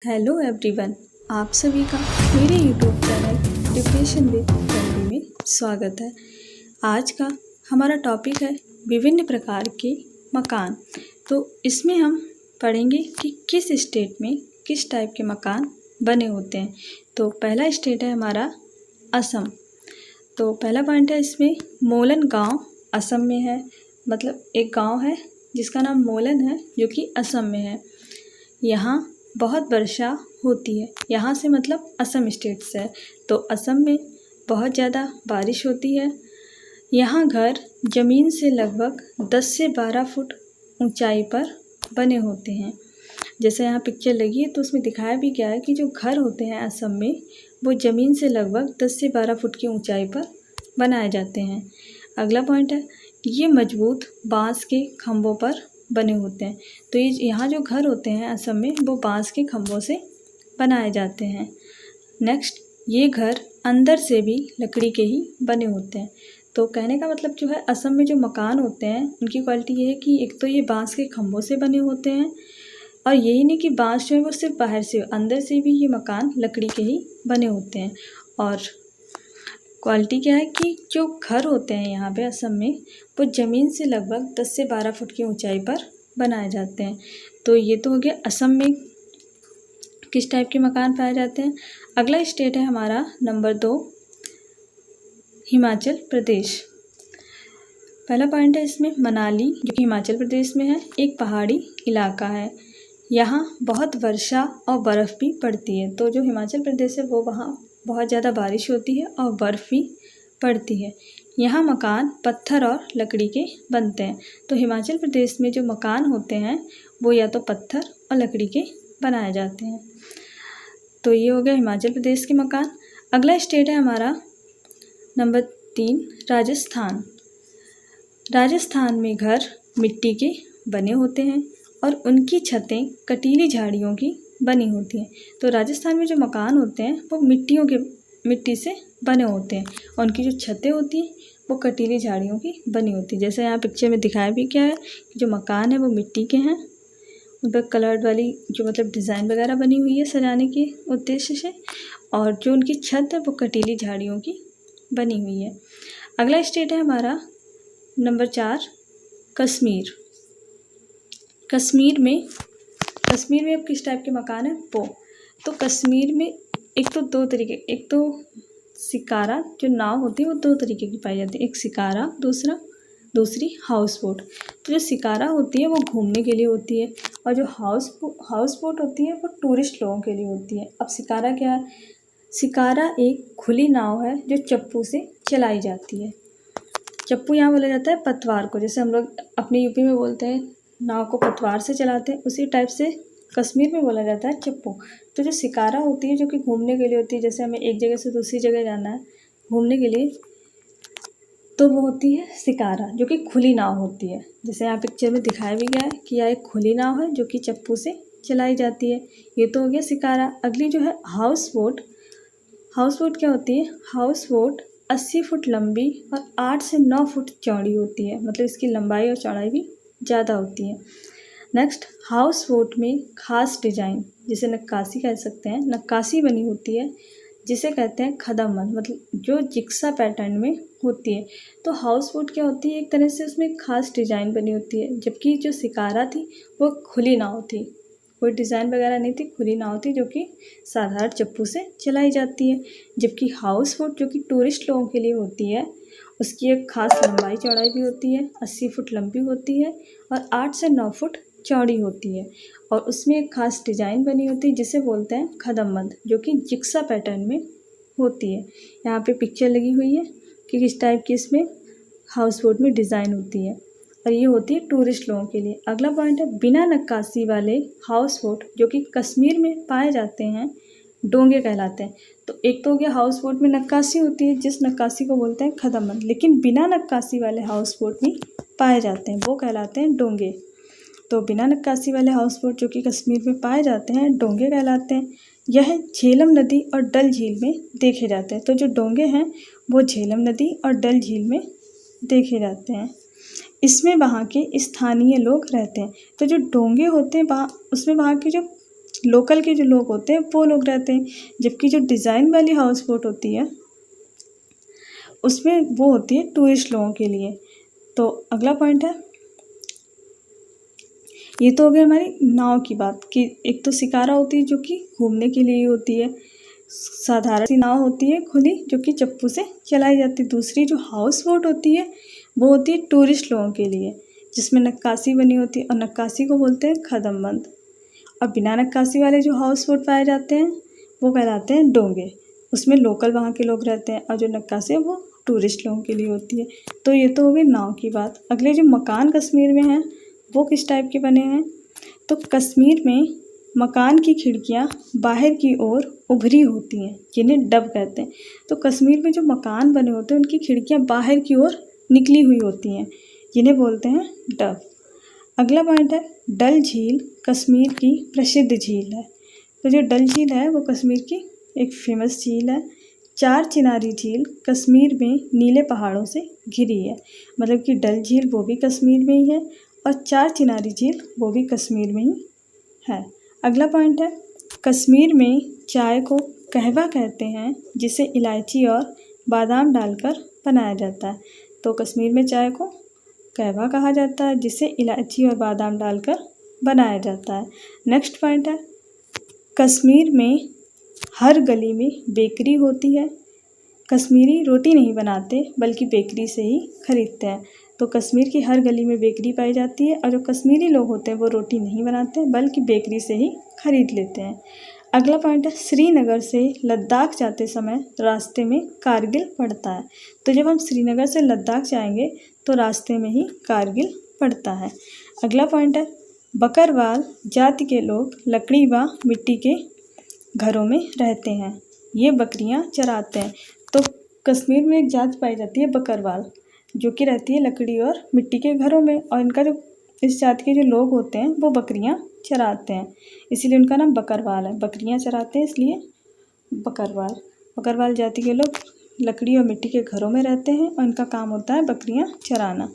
Hello everyone, आप सभी का मेरे YouTube channel depression with family में स्वागत है। आज का हमारा टॉपिक है विभिन्न प्रकार के मकान। तो इसमें हम पढ़ेंगे कि किस स्टेट में किस टाइप के मकान बने होते हैं। तो पहला स्टेट है हमारा असम। तो पहला पॉइंट है इसमें मोलन गांव असम में है। मतलब एक गांव है जिसका नाम मोलन है जो कि असम में है। यहाँ बहुत वर्षा होती है। यहाँ से मतलब असम स्टेट से है। तो असम में बहुत ज़्यादा बारिश होती है। यहाँ घर ज़मीन से लगभग 10 से 12 फुट ऊंचाई पर बने होते हैं। जैसे यहाँ पिक्चर लगी है तो उसमें दिखाया भी गया है कि जो घर होते हैं असम में वो ज़मीन से लगभग 10 से 12 फुट की ऊंचाई पर बनाए जाते हैं। अगला पॉइंट है ये मजबूत बांस के खंभों पर बने होते हैं। तो ये यहाँ जो घर होते हैं असम में वो बांस के खंभों से बनाए जाते हैं। नेक्स्ट, ये घर अंदर से भी लकड़ी के ही बने होते हैं। तो कहने का मतलब जो है असम में जो मकान होते हैं उनकी क्वालिटी ये है कि एक तो ये बांस के खंभों से बने होते हैं और यही नहीं कि बांस जो है वो सिर्फ बाहर से, अंदर से भी ये मकान लकड़ी के ही बने होते हैं। और क्वालिटी क्या है कि जो घर होते हैं यहाँ पे असम में वो ज़मीन से लगभग 10 से 12 फुट की ऊंचाई पर बनाए जाते हैं। तो ये तो हो गया असम में किस टाइप के मकान पाए जाते हैं। अगला स्टेट है हमारा नंबर 2 हिमाचल प्रदेश। पहला पॉइंट है इसमें मनाली जो कि हिमाचल प्रदेश में है। एक पहाड़ी इलाका है। यहाँ बहुत वर्षा और बर्फ़ भी पड़ती है। तो जो हिमाचल प्रदेश है वो वहाँ बहुत ज़्यादा बारिश होती है और बर्फ़ भी पड़ती है। यहाँ मकान पत्थर और लकड़ी के बनते हैं। तो हिमाचल प्रदेश में जो मकान होते हैं वो या तो पत्थर और लकड़ी के बनाए जाते हैं। तो ये हो गया हिमाचल प्रदेश के मकान। अगला स्टेट है हमारा नंबर 3 राजस्थान। राजस्थान में घर मिट्टी के बने होते हैं और उनकी छतें कटीली झाड़ियों की बनी होती हैं। तो राजस्थान में जो मकान होते हैं वो मिट्टी से बने होते हैं और उनकी जो छतें होती हैं वो कटीली झाड़ियों की बनी होती है। जैसे यहाँ पिक्चर में दिखाया भी क्या है कि जो मकान है वो मिट्टी के हैं, उन पर कलर्ड वाली जो मतलब डिज़ाइन वगैरह बनी हुई है सजाने के उद्देश्य से, और जो उनकी छत है वो कटीली झाड़ियों की बनी हुई है। अगला स्टेट है हमारा नंबर 4 कश्मीर। कश्मीर में अब किस टाइप के मकान है वो, तो कश्मीर में एक तो 2 तरीके, एक तो शिकारा जो नाव होती है वो 2 तरीके की पाई जाती है। एक शिकारा, दूसरी हाउस बोट। तो जो शिकारा होती है वो घूमने के लिए होती है और जो हाउस बोट होती है वो टूरिस्ट लोगों के लिए होती है। अब शिकारा क्या है? शिकारा एक खुली नाव है जो चप्पू से चलाई जाती है। चप्पू यहाँ बोला जाता है पतवार को, जैसे हम लोग अपने यूपी में बोलते हैं नाव को पतवार से चलाते हैं, उसी टाइप से कश्मीर में बोला जाता है चप्पू। तो जो शिकारा होती है जो कि घूमने के लिए होती है, जैसे हमें एक जगह से दूसरी जगह जाना है घूमने के लिए, तो वो होती है शिकारा जो कि खुली नाव होती है। जैसे यहाँ पिक्चर में दिखाया भी गया है कि यह एक खुली नाव है जो कि चप्पू से चलाई जाती है। ये तो हो गया शिकारा। अगली जो है हाउस बोट। हाउस बोट क्या होती है? हाउस बोट 80 फुट लंबी और 8 से 9 फुट चौड़ी होती है। मतलब इसकी लंबाई और चौड़ाई भी ज़्यादा होती है। नेक्स्ट, हाउस बोट में खास डिजाइन जिसे नक्काशी कह सकते हैं, नक्काशी बनी होती है जिसे कहते हैं खदमबंद, मतलब जो जिक्सा पैटर्न में होती है। तो हाउस बोट क्या होती है? एक तरह से उसमें खास डिजाइन बनी होती है, जबकि जो शिकारा थी वो खुली नाव थी, कोई डिज़ाइन वगैरह नहीं थी, खुली नाव थी जो कि साधारण चप्पू से चलाई जाती है। जबकि हाउस बोट जो कि टूरिस्ट लोगों के लिए होती है उसकी एक खास लंबाई चौड़ाई भी होती है, 80 फुट लंबी होती है और 8 से 9 फुट चौड़ी होती है और उसमें एक खास डिज़ाइन बनी होती है जिसे बोलते हैं खदमबंद, जो कि जिक्सा पैटर्न में होती है। यहाँ पे पिक्चर लगी हुई है कि किस टाइप की इसमें हाउस बोट में डिज़ाइन होती है और ये होती है टूरिस्ट लोगों के लिए। अगला पॉइंट है बिना नक्काशी वाले हाउस बोट जो कि कश्मीर में पाए जाते हैं डोंगे कहलाते हैं। तो एक तो हो गया हाउस बोट में नक्काशी होती है जिस नक्काशी को बोलते हैं खदमबंद, लेकिन बिना नक्काशी वाले हाउस बोट में पाए जाते हैं वो कहलाते हैं डोंगे। तो बिना नक्काशी वाले हाउस बोट जो कि कश्मीर में पाए जाते हैं डोंगे कहलाते हैं। यह झेलम नदी और डल झील में देखे जाते हैं। तो जो डोंगे हैं वो झेलम नदी और डल झील में देखे जाते हैं। इसमें वहाँ के स्थानीय लोग रहते हैं। तो जो डोंगे होते हैं वहाँ, उसमें वहाँ के जो लोकल के जो लोग होते हैं वो लोग रहते हैं, जबकि जो डिज़ाइन वाली हाउस बोट होती है उसमें वो होती है टूरिस्ट लोगों के लिए। तो अगला पॉइंट है, ये तो हो गई हमारी नाव की बात कि एक तो शिकारा होती है जो कि घूमने के लिए होती है, साधारण सी नाव होती है खुली जो कि चप्पू से चलाई जाती है। दूसरी जो हाउस बोट होती है वो होती है टूरिस्ट लोगों के लिए, जिसमें नक्काशी बनी होती है और नक्काशी को बोलते हैं खदमबंद। और बिना नक्काशी वाले जो हाउस बोट पाए जाते हैं वो कहलाते हैं डोंगे, उसमें लोकल वहाँ के लोग रहते हैं, और जो नक्काशी है वो टूरिस्ट लोगों के लिए होती है। तो ये तो हो गई नाव की बात। अगले जो मकान कश्मीर में हैं वो किस टाइप के बने हैं, तो कश्मीर में मकान की खिड़कियाँ बाहर की ओर उभरी होती हैं, जिन्हें डब कहते हैं। तो कश्मीर में जो मकान बने होते हैं उनकी खिड़कियाँ बाहर की ओर निकली हुई होती हैं, जिन्हें बोलते हैं डब। अगला पॉइंट है, डल झील कश्मीर की प्रसिद्ध झील है। तो जो डल झील है वो कश्मीर की एक फेमस झील है। चार चिनारी झील कश्मीर में नीले पहाड़ों से घिरी है, मतलब कि डल झील वो भी कश्मीर में ही है और चार चिनारी झील वो भी कश्मीर में ही है। अगला पॉइंट है, कश्मीर में चाय को कहवा कहते हैं, जिसे इलायची और बादाम डालकर बनाया जाता है। तो कश्मीर में चाय को कहवा कहा जाता है, जिसे इलायची और बादाम डालकर बनाया जाता है। नेक्स्ट पॉइंट है, कश्मीर में हर गली में बेकरी होती है। कश्मीरी रोटी नहीं बनाते बल्कि बेकरी से ही खरीदते हैं। तो कश्मीर की हर गली में बेकरी पाई जाती है, और जो कश्मीरी लोग होते हैं वो रोटी नहीं बनाते बल्कि बेकरी से ही खरीद लेते हैं। अगला पॉइंट है, श्रीनगर से लद्दाख जाते समय रास्ते में कारगिल पड़ता है। तो जब हम श्रीनगर से लद्दाख जाएंगे तो रास्ते में ही कारगिल पड़ता है। अगला पॉइंट है, बकरवाल जाति के लोग लकड़ी व मिट्टी के घरों में रहते हैं, ये बकरियां चराते हैं। तो कश्मीर में एक जाति पाई जाती है बकरवाल, जो कि रहती है लकड़ी और मिट्टी के घरों में, और इनका जो इस जाति के जो लोग होते हैं वो बकरियां चराते हैं, इसीलिए उनका नाम बकरवाल है। बकरियां चराते हैं इसलिए बकरवाल। बकरवाल जाति के लोग लकड़ी और मिट्टी के घरों में रहते हैं और इनका काम होता है बकरियां चराना।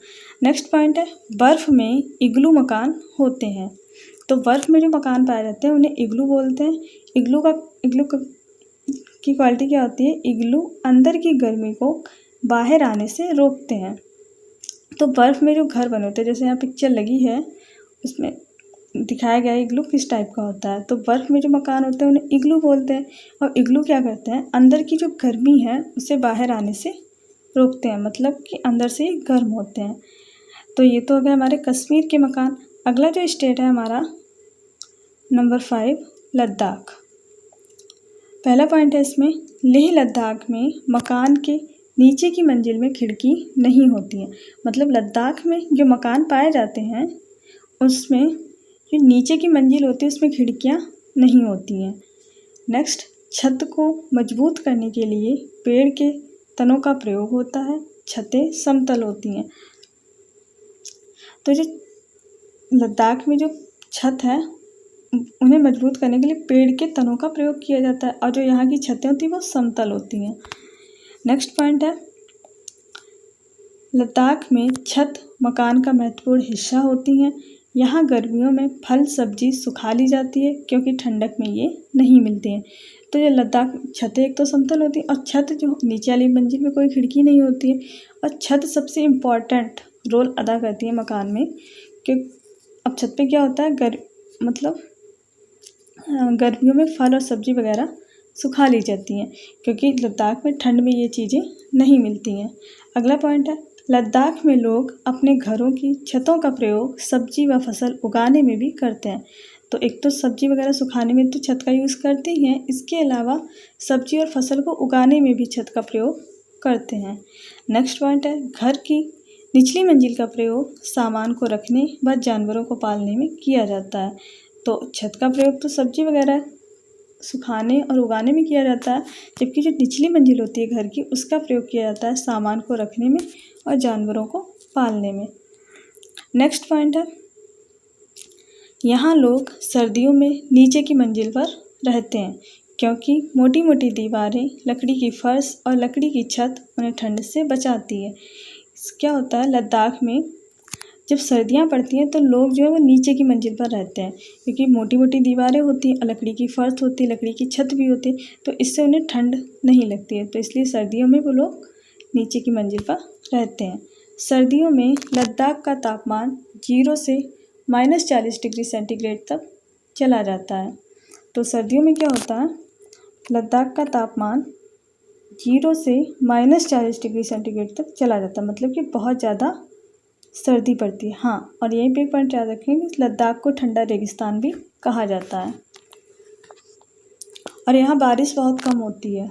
नेक्स्ट पॉइंट है, बर्फ़ में इग्लू मकान होते हैं। तो बर्फ़ में जो मकान पाए जाते हैं उन्हें इग्लू बोलते हैं। इग्लू की क्वालिटी क्या होती है, इग्लू अंदर की गर्मी को बाहर आने से रोकते हैं। तो बर्फ़ में जो घर बने होते हैं, जैसे यहाँ पिक्चर लगी है उसमें दिखाया गया है इग्लू किस टाइप का होता है। तो बर्फ़ में जो मकान होते हैं उन्हें इग्लू बोलते हैं, और इग्लू क्या करते हैं, अंदर की जो गर्मी है उसे बाहर आने से रोकते हैं, मतलब कि अंदर से ही गर्म होते हैं। तो ये तो हो गया हमारे कश्मीर के मकान। अगला जो स्टेट है हमारा नंबर 5, लद्दाख। पहला पॉइंट है इसमें, लेह लद्दाख में मकान के नीचे की मंजिल में खिड़की नहीं होती है। मतलब लद्दाख में जो मकान पाए जाते हैं उसमें जो नीचे की मंजिल होती है उसमें खिड़कियां नहीं होती हैं। नेक्स्ट, छत को मजबूत करने के लिए पेड़ के तनों का प्रयोग होता है, छतें समतल होती हैं। तो जो लद्दाख में जो छत है उन्हें मजबूत करने के लिए पेड़ के तनों का प्रयोग किया जाता है, और जो यहाँ की छतें होती हैं वो समतल होती हैं। नेक्स्ट पॉइंट है, लद्दाख में छत मकान का महत्वपूर्ण हिस्सा होती हैं। यहाँ गर्मियों में फल सब्जी सुखा ली जाती है क्योंकि ठंडक में ये नहीं मिलते हैं। तो ये लद्दाख छतें एक तो समतल होती है, और छत जो नीचे वाली मंजिल में कोई खिड़की नहीं होती है, और छत सबसे इम्पॉर्टेंट रोल अदा करती है मकान में। क्यों, अब छत पे क्या होता है, मतलब गर्मियों में फल और सब्जी वगैरह सुखा ली जाती हैं क्योंकि लद्दाख में ठंड में ये चीज़ें नहीं मिलती हैं। अगला पॉइंट है, लद्दाख में लोग अपने घरों की छतों का प्रयोग सब्जी व फसल उगाने में भी करते हैं। तो एक तो सब्जी वगैरह सुखाने में तो छत का यूज़ करते ही हैं, इसके अलावा सब्जी और फसल को उगाने में भी छत का प्रयोग करते हैं। नेक्स्ट पॉइंट है, घर की निचली मंजिल का प्रयोग सामान को रखने व जानवरों को पालने में किया जाता है। तो छत का प्रयोग तो सब्जी वगैरह सुखाने और उगाने में किया जाता है, जबकि जो निचली मंजिल होती है घर की उसका प्रयोग किया जाता है सामान को रखने में और जानवरों को पालने में। नेक्स्ट पॉइंट है, यहाँ लोग सर्दियों में नीचे की मंजिल पर रहते हैं क्योंकि मोटी मोटी दीवारें, लकड़ी की फर्श और लकड़ी की छत उन्हें ठंड से बचाती है। क्या होता है, लद्दाख में जब सर्दियाँ पड़ती हैं तो लोग जो है वो नीचे की मंजिल पर रहते हैं, क्योंकि मोटी मोटी दीवारें होती हैं, लकड़ी की फर्श होती है, लकड़ी की छत भी होती है, तो इससे उन्हें ठंड नहीं लगती है। तो इसलिए सर्दियों में वो लोग नीचे की मंजिल पर रहते हैं। सर्दियों में लद्दाख का तापमान 0 से -40 डिग्री सेंटीग्रेड तक चला जाता है। तो सर्दियों में क्या होता है, लद्दाख का तापमान 0 से -40 डिग्री सेंटीग्रेड तक चला जाता है, मतलब कि बहुत ज़्यादा सर्दी पड़ती है। हाँ, और यहीं पे एक पॉइंट याद रखेंगे, लद्दाख को ठंडा रेगिस्तान भी कहा जाता है और यहाँ बारिश बहुत कम होती है।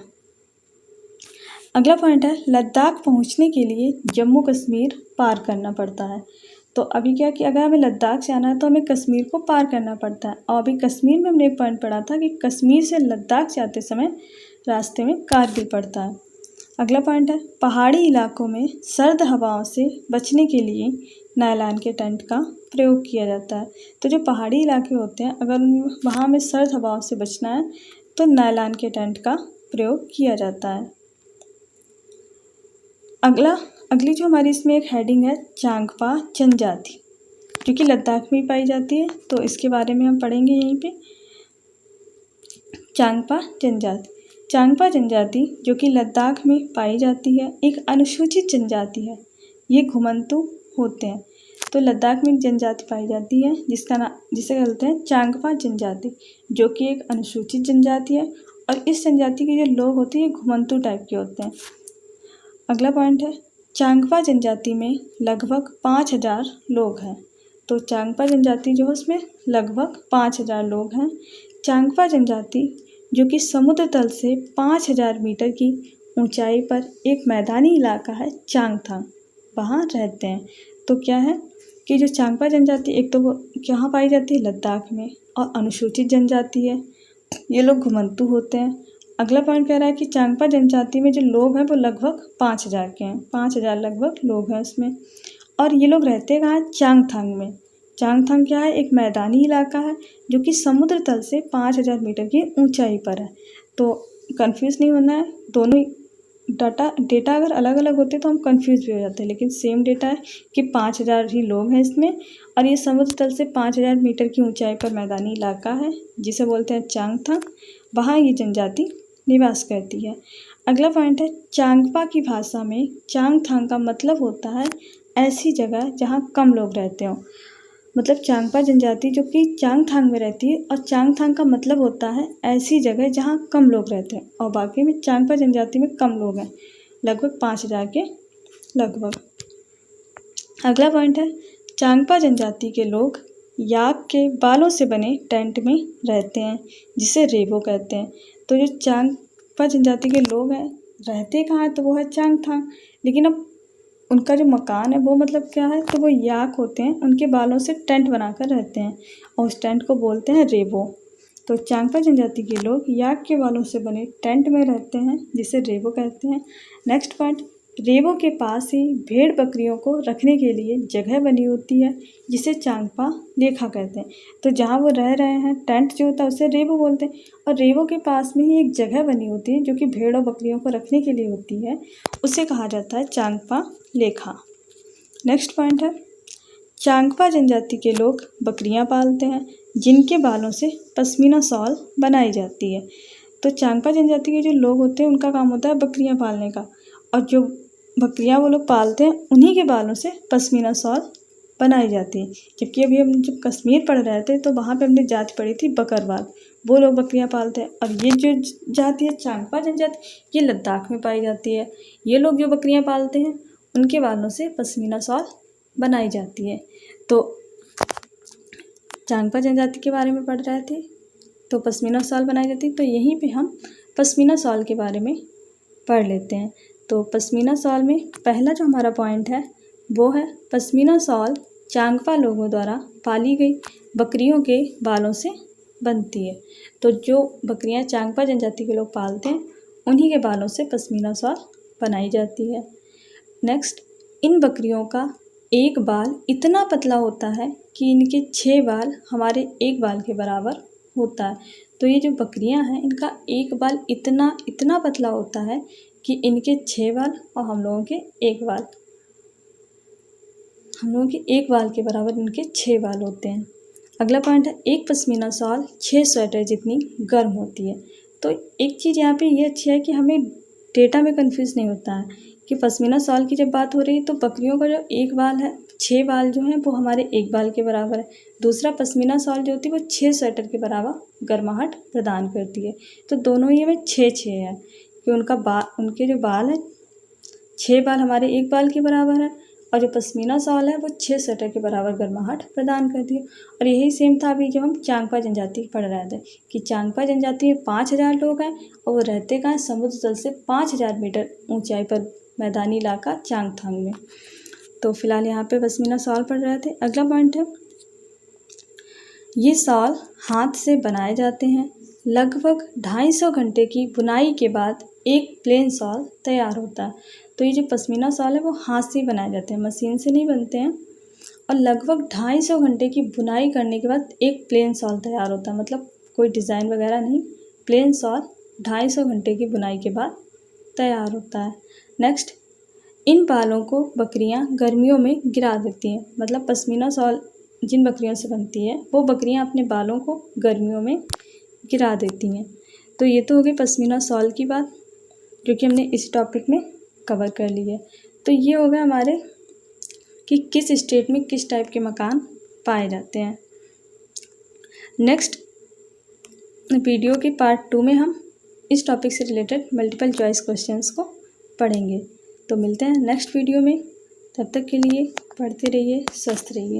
अगला पॉइंट है, लद्दाख पहुँचने के लिए जम्मू कश्मीर पार करना पड़ता है। तो अभी क्या कि अगर हमें लद्दाख से आना है तो हमें कश्मीर को पार करना पड़ता है। और अभी कश्मीर में हमने एक पॉइंट पढ़ा था कि कश्मीर से लद्दाख जाते समय रास्ते में कारगिल पड़ता है। अगला पॉइंट है, पहाड़ी इलाकों में सर्द हवाओं से बचने के लिए नायलॉन के टेंट का प्रयोग किया जाता है। तो जो पहाड़ी इलाके होते हैं, अगर वहाँ में सर्द हवाओं से बचना है तो नायलॉन के टेंट का प्रयोग किया जाता है। अगली जो हमारी इसमें एक हेडिंग है, चांगपा जनजाति, जो कि लद्दाख में पाई जाती है, तो इसके बारे में हम पढ़ेंगे यहीं पे। चांगपा जनजाति, चांगपा जनजाति जो कि लद्दाख में पाई जाती है, एक अनुसूचित जनजाति है। ये घुमंतु होते हैं। तो लद्दाख में एक जनजाति पाई जाती है जिसे कहते हैं चांगपा जनजाति, जो कि एक अनुसूचित जनजाति है और इस जनजाति के जो लोग होते हैं ये घुमंतु टाइप के होते हैं। अगला पॉइंट है, चांगपा जनजाति में लगभग 5000 लोग हैं। तो चांगपा जनजाति जो है उसमें लगभग 5000 लोग हैं। चांगपा जनजाति जो कि समुद्र तल से 5000 मीटर की ऊंचाई पर एक मैदानी इलाका है चांगथांग, वहाँ रहते हैं। तो क्या है कि जो चांगपा जनजाति एक तो वो कहाँ पाई जाती है, लद्दाख में, और अनुसूचित जनजाति है, ये लोग घुमंतु होते हैं। अगला पॉइंट कह रहा है कि चांगपा जनजाति में जो लोग हैं वो लगभग 5000 के हैं, 5000 लगभग लोग हैं इसमें, और ये लोग रहते कहाँ हैं, चांगथांग में। चांगथांग क्या है, एक मैदानी इलाका है जो कि समुद्र तल से 5000 मीटर की ऊंचाई पर है। तो कंफ्यूज नहीं होना है, दोनों डेटा अगर अलग अलग होते तो हम कंफ्यूज भी हो जाते हैं, लेकिन सेम डेटा है कि 5000 ही लोग हैं इसमें, और ये समुद्र तल से 5000 मीटर की ऊंचाई पर मैदानी इलाका है जिसे बोलते हैं चांगथांग, वहाँ ये जनजाति निवास करती है। अगला पॉइंट है, चांगपा की भाषा में चांगथांग का मतलब होता है ऐसी जगह जहाँ कम लोग रहते हों। मतलब चांगपा जनजाति जो कि चांगथांग में रहती है, और चांगथांग का मतलब होता है ऐसी जगह जहाँ कम लोग रहते हैं, और बाकी में चांगपा जनजाति में कम लोग हैं, लगभग 5000 के लगभग। अगला पॉइंट है, चांगपा जनजाति के लोग याक के बालों से बने टेंट में रहते हैं जिसे रेबो कहते हैं। तो जो चांगपा जनजाति के लोग हैं रहते कहाँ हैं, तो वो है चांगथांग, लेकिन अब उनका जो मकान है वो मतलब क्या है, तो वो याक होते हैं, उनके बालों से टेंट बनाकर रहते हैं और उस टेंट को बोलते हैं रेबो। तो चांगपा जनजाति के लोग याक के बालों से बने टेंट में रहते हैं जिसे रेबो कहते हैं। नेक्स्ट पॉइंट, रेबो के पास ही भेड़ बकरियों को रखने के लिए जगह बनी होती है जिसे चांगपा लेखा कहते हैं। तो जहाँ वो रह रहे हैं टेंट जो होता है उसे रेबो बोलते हैं, और रेबो के पास में ही एक जगह बनी होती है जो कि भेड़ और बकरियों को रखने के लिए होती है, उसे कहा जाता है चांगपा लेखा। नेक्स्ट पॉइंट है, चांगपा जनजाति के लोग बकरियां पालते हैं जिनके बालों से पश्मीना शॉल बनाई जाती है। तो चांगपा जनजाति के जो लोग होते हैं उनका काम होता है बकरियां पालने का, और जो बकरियां वो लोग पालते हैं उन्हीं के बालों से पश्मीना शॉल बनाई जाती है। जबकि अभी हम जब कश्मीर पढ़ रहे थे तो वहाँ पे हमने जाति पढ़ी थी बकरवाल, वो लोग बकरियां पालते हैं। और ये जो जाति है चांगपा जनजाति, ये लद्दाख में पाई जाती है। ये लोग जो बकरियां पालते हैं उनके बालों से पश्मीना शॉल बनाई जाती है। तो चांगपा जनजाति के बारे में पढ़ रहे थे, तो पश्मीना शॉल बनाई जाती है, तो यहीं पे हम पश्मीना शॉल के बारे में पढ़ लेते हैं। तो पश्मीना शॉल में पहला जो हमारा पॉइंट है वो है, पश्मीना शॉल चांगपा लोगों द्वारा पाली गई बकरियों के बालों से बनती है। तो जो बकरियां चांगपा जनजाति के लोग पालते हैं उन्हीं के बालों से पश्मीना शॉल बनाई जाती है। नेक्स्ट, इन बकरियों का एक बाल इतना पतला होता है कि इनके 6 बाल हमारे एक बाल के बराबर होता है। तो ये जो बकरियां हैं इनका एक बाल इतना पतला होता है कि इनके 6 बाल और हम लोगों के 1 बाल हम लोगों के एक बाल के बराबर इनके 6 बाल होते हैं। अगला पॉइंट है, एक पश्मीना शॉल 6 स्वेटर जितनी गर्म होती है। तो एक चीज़ यहाँ पे ये अच्छी है कि हमें डेटा में कंफ्यूज नहीं होता है कि पश्मीना शॉल की जब बात हो रही है तो बकरियों का जो एक बाल है, 6 बाल जो हैं वो हमारे एक बाल के बराबर है। दूसरा, पश्मीना शॉल जो होती है वो 6 स्वेटर के बराबर गर्माहट प्रदान करती है। तो दोनों ही में 6-6 है कि उनके जो बाल हैं, 6 बाल हमारे एक बाल के बराबर है और जो पश्मीना शॉल है वो 6 स्वेटर के बराबर गर्माहट प्रदान करती है। और यही सेम था अभी जब हम चांगपा जनजाति पढ़ रहे थे कि चांगपा जनजाति में 5000 लोग हैं और वो रहते कहाँ, समुद्र तल से 5000 मीटर ऊंचाई पर मैदानी इलाका चांगथांग में। तो फिलहाल यहाँ पे पश्मीना शॉल पढ़ रहे थे। अगला पॉइंट है, ये शॉल हाथ से बनाए जाते हैं। लगभग 250 घंटे की बुनाई के बाद एक प्लेन शॉल तैयार होता है। तो ये जो पश्मीना शॉल है वो हाथ से ही बनाए जाते हैं, मशीन से नहीं बनते हैं। और लगभग 250 घंटे की बुनाई करने के बाद एक प्लेन शॉल तैयार होता है, मतलब कोई डिज़ाइन वगैरह नहीं, प्लेन शॉल 250 घंटे की बुनाई के बाद तैयार होता है। नेक्स्ट, इन बालों को बकरियां गर्मियों में गिरा देती हैं। मतलब पश्मीना शॉल जिन बकरियों से बनती है वो बकरियां अपने बालों को गर्मियों में गिरा देती हैं। तो ये तो हो गई पश्मीना शॉल की बात, जो कि हमने इस टॉपिक में कवर कर ली है। तो ये हो गया हमारे कि किस स्टेट में किस टाइप के मकान पाए जाते हैं। नेक्स्ट वीडियो के पार्ट 2 में हम इस टॉपिक से रिलेटेड मल्टीपल चॉइस क्वेश्चंस को पढ़ेंगे। तो मिलते हैं नेक्स्ट वीडियो में, तब तक के लिए पढ़ते रहिए, स्वस्थ रहिए।